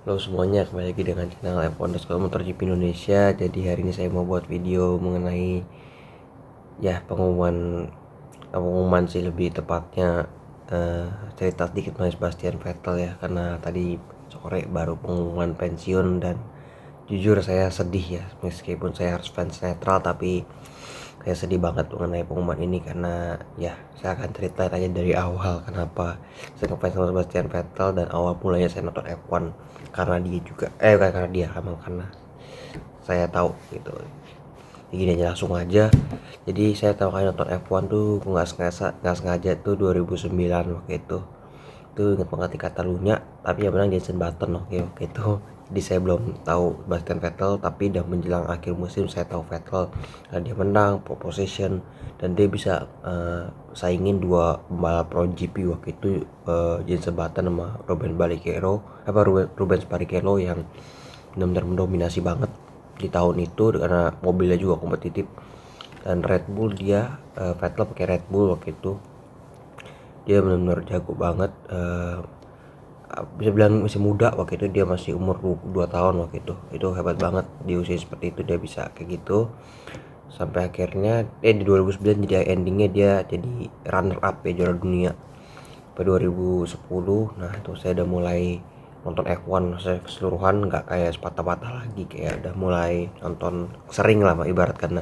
Halo semuanya, kembali lagi dengan channel F1_MotoGP Indonesia. Jadi hari ini saya mau buat video mengenai pengumuman sih, lebih tepatnya cerita sedikit mengenai Sebastian Vettel ya, karena tadi sore baru pengumuman pensiun. Dan jujur saya sedih ya, meskipun saya harus fans netral, tapi saya sedih banget mengenai pengumuman ini. Karena ya saya akan cerita aja dari awal kenapa saya ngefans sama Sebastian Vettel, dan awal mulanya saya nonton F1 karena dia juga bukan karena dia, emang karena saya tahu gitu. Jadi gini aja, langsung aja. Jadi saya tahu kan nonton F1 tuh nggak sengaja tuh 2009 waktu itu. Ingat banget di Catalunya, tapi yang menang Jenson Button waktu itu. Jadi saya belum tahu Sebastian Vettel, tapi udah menjelang akhir musim saya tahu Vettel. Nah, dia menang pole position dan dia bisa saingin dua pembalap Pro GP waktu itu, Jenson Button sama Rubens Barrichello yang benar-benar mendominasi banget di tahun itu karena mobilnya juga kompetitif. Dan Red Bull Vettel pakai Red Bull waktu itu, dia benar-benar jago banget. Bisa bilang masih muda waktu itu, dia masih umur 22 tahun waktu itu hebat banget di usia seperti itu dia bisa kayak gitu. Sampai akhirnya di 2009 jadi endingnya dia jadi runner up ya, juara dunia pada 2010. Nah itu saya udah mulai nonton F1 saya keseluruhan, nggak kayak sepatah-patah lagi, kayak udah mulai nonton sering lah ibarat. Karena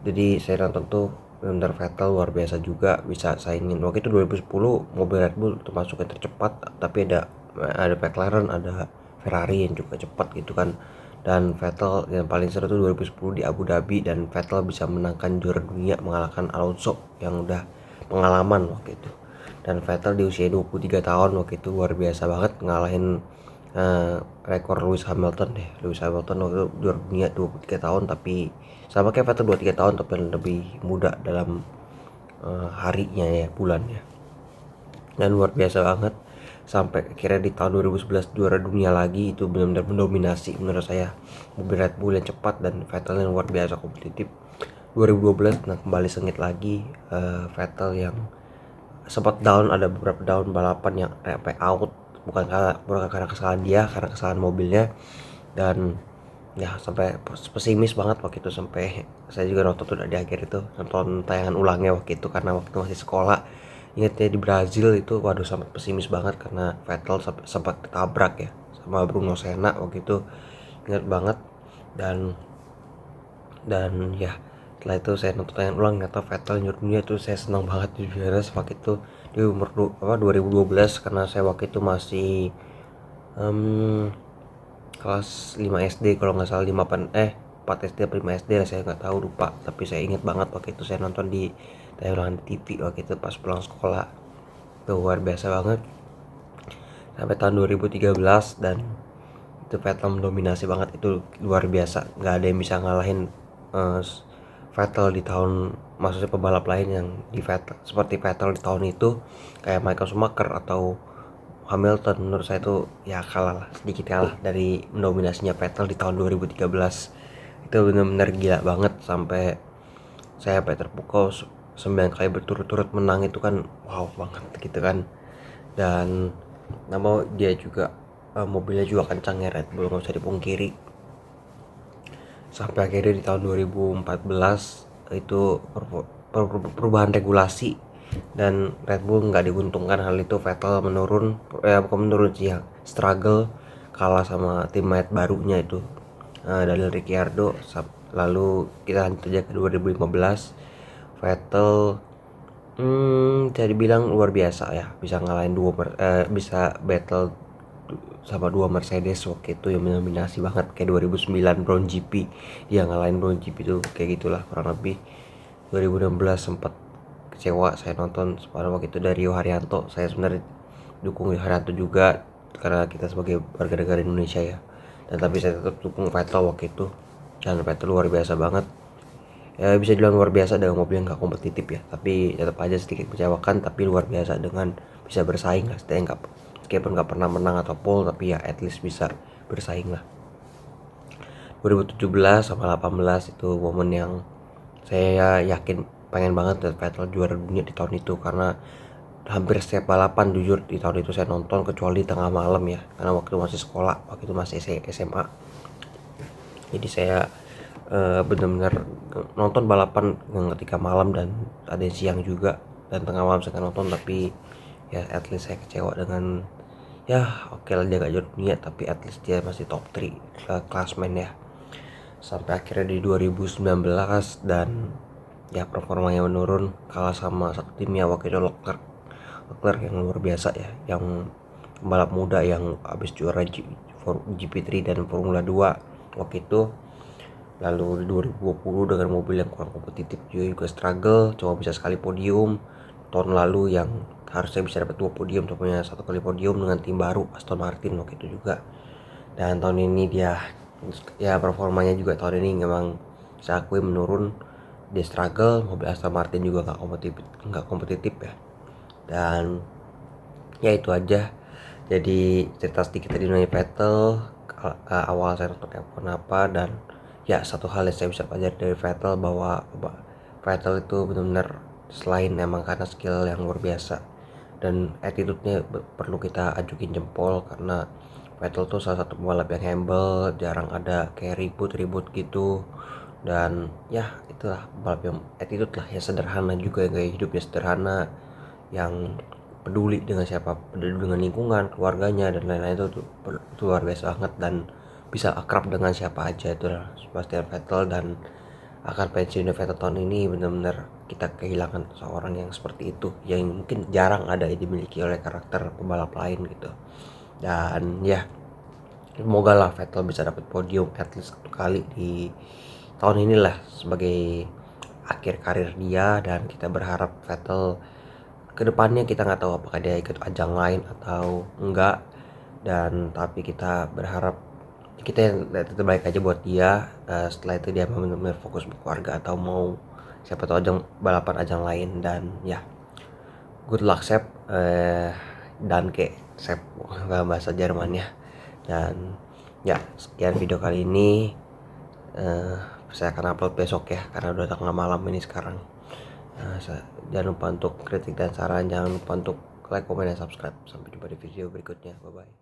jadi saya nonton tuh benar Vettel luar biasa juga, bisa saingin waktu itu 2010 mobil Red Bull termasuk yang tercepat, tapi ada McLaren, ada Ferrari yang juga cepat gitu kan. Dan Vettel yang paling seru tuh 2010 di Abu Dhabi, dan Vettel bisa menangkan juara dunia mengalahkan Alonso yang udah pengalaman waktu itu. Dan Vettel di usia 23 tahun waktu itu luar biasa banget, ngalahin rekor Lewis Hamilton waktu itu juara dunia 23 tahun, tapi sama kayak Vettel 23 tahun tapi lebih muda dalam harinya ya, bulannya. Dan luar biasa banget sampai akhirnya di tahun 2011 juara dunia lagi. Itu benar-benar mendominasi menurut saya, mobil Red Bull yang cepat dan Vettel yang luar biasa kompetitif. 2012 nah kembali sengit lagi, Vettel yang sempat down, ada beberapa down balapan yang sampai out, bukan karena kesalahan dia, karena kesalahan mobilnya. Dan ya sampai pesimis banget waktu itu, sampai saya juga nonton tuh di akhir itu, nonton tayangan ulangnya waktu itu karena waktu masih sekolah. Ingatnya di Brazil itu, waduh sangat pesimis banget karena Vettel sempat ketabrak ya sama Bruno Senna waktu itu, ingat banget. Dan ya setelah itu saya nonton tayangan ulang, ternyata Vettel juara dunia. Tuh saya senang banget di juara waktu itu di umur 2012, karena saya waktu itu masih kelas 5 SD kalau nggak salah, 4 SD atau 5 SD lah, saya nggak tahu, lupa. Tapi saya ingat banget waktu itu saya nonton di tayangan TV waktu itu pas pulang sekolah. Itu luar biasa banget sampai tahun 2013, dan itu Vettel mendominasi banget, itu luar biasa. Nggak ada yang bisa ngalahin Vettel di tahun, maksudnya pembalap lain yang seperti Vettel di tahun itu, kayak Michael Schumacher atau Hamilton. Menurut saya itu ya sedikit kalah dari mendominasinya Vettel di tahun 2013. Itu benar-benar gila banget, sampai terpukau 9 kali berturut-turut menang. Itu kan wow banget gitu kan. Dan nama dia juga mobilnya juga kencang ya, Red Bull, nggak usah dipungkiri. Sampai akhirnya di tahun 2014 itu perubahan regulasi, dan Red Bull nggak diuntungkan hal itu. Vettel bukan menurun sih, yang struggle, kalah sama teammate barunya itu, Daniel Ricciardo. Lalu kita lanjut aja ke 2015, Vettel bisa dibilang luar biasa ya, bisa ngalahin bisa battle sama dua Mercedes waktu itu yang mendominasi banget, kayak 2009 Brown GP dia ngalahin Brown GP itu, kayak gitulah kurang lebih. 2016 sempat kecewa saya nonton separuh waktu itu dari Rio Haryanto. Saya sebenarnya dukung Rio Haryanto juga karena kita sebagai warga negara Indonesia ya, dan tapi saya tetap dukung Vettel waktu itu. Dan Vettel luar biasa banget ya, bisa dibilang luar biasa dengan mobil yang gak kompetitif ya, tapi tetap aja sedikit mengecewakan. Tapi luar biasa dengan bisa bersaing lah, setidaknya meskipun gak pernah menang atau pole, tapi ya at least bisa bersaing lah. 2017 sama 18 itu momen yang saya yakin pengen banget Vettel juara dunia di tahun itu, karena hampir setiap balapan jujur di tahun itu saya nonton, kecuali tengah malam ya, karena waktu masih sekolah, waktu itu masih SMA. Jadi saya benar-benar nonton balapan ketika malam, dan ada yang siang juga dan tengah malam saya nonton. Tapi ya at least saya kecewa dengan, ya oke lah dia gak juara dunia, tapi at least dia masih top 3 klasmen ya, sampai akhirnya di 2019 dan ya performanya menurun, kalah sama satu tim ya, waktu itu Leclerc yang luar biasa ya, yang pembalap muda yang habis juara GP3 dan Formula 2 waktu itu. Lalu di 2020 dengan mobil yang kurang kompetitif juga struggle, cuma bisa sekali podium. Tahun lalu yang harusnya bisa dapat 2 podium, cuma punya 1 kali podium dengan tim baru Aston Martin waktu itu juga. Dan tahun ini dia ya performanya juga tahun ini memang saya akui menurun. Dia struggle, mobil Aston Martin juga nggak kompetitif ya. Dan ya itu aja. Jadi cerita sedikit tadi mengenai Vettel, awal saya nonton F1 apa, dan ya satu hal yang saya bisa pelajari dari Vettel bahwa Vettel itu benar-benar selain emang karena skill yang luar biasa dan attitude-nya perlu kita ajukin jempol, karena Vettel tuh salah satu pembalap yang humble, jarang ada kayak ribut-ribut gitu. Dan ya itulah pembalap yang attitude lah, yang sederhana juga, yang gaya hidupnya sederhana, yang peduli dengan siapa, peduli dengan lingkungan, keluarganya dan lain-lain. Itu luar biasa banget, dan bisa akrab dengan siapa aja. Itu Sebastian Vettel, dan akan pensiun Vettel tahun ini benar-benar kita kehilangan seorang yang seperti itu, yang mungkin jarang ada yang dimiliki oleh karakter pembalap lain gitu. Dan ya semoga lah Vettel bisa dapat podium at least 1 kali di tahun inilah sebagai akhir karir dia. Dan kita berharap Vettel kedepannya, kita nggak tahu apakah dia ikut ajang lain atau enggak, dan tapi kita berharap kita yang terbaik aja buat dia. Setelah itu dia benar-benar fokus berkeluarga atau mau siapa tahu ajang lain. Dan ya good luck Sep, Danke Sep bahasa Jermannya. Dan ya sekian video kali ini. Saya akan upload besok ya, karena udah tengah malam ini sekarang. Jangan lupa untuk kritik dan saran, jangan lupa untuk like, komen, dan subscribe. Sampai jumpa di video berikutnya, bye bye.